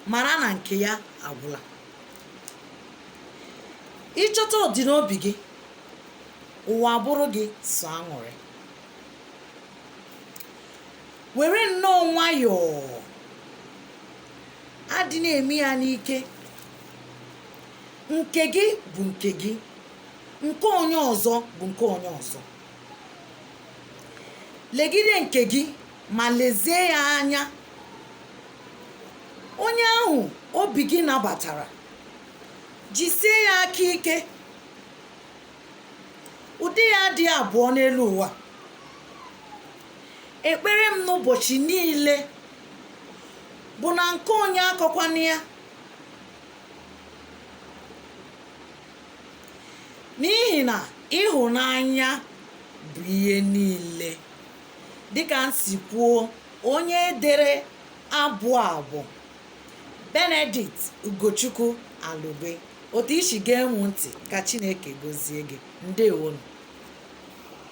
mara na nke ya agwụla. Ịchọta ọdịnobi gị, ụwa bụrụ gị so aṅụrị. Were nnọọ nwayọọ, adị na-eme ya n'ike. Nke gị bụ nke gị, nke onye ọzọ bụ nke onye ọzọ. Legide nke gị ma lezie ya anya. Onye ahụ obi gị nabatara, jisie ya aka ike. Ụdị ya dị abụọ n'elu ụwa. Ekpere m n'ụbọchị niile bụ na nke onye akọkwana ya, n'ihi na ịhụnanya bụ ihe niile. Dịka m si kwuo, onye dere abụ a bụ Benedict Ugochukwu Alugbe. Otu isi ga-enwu ntị, ka Chineke gozie gị. Ndewonu.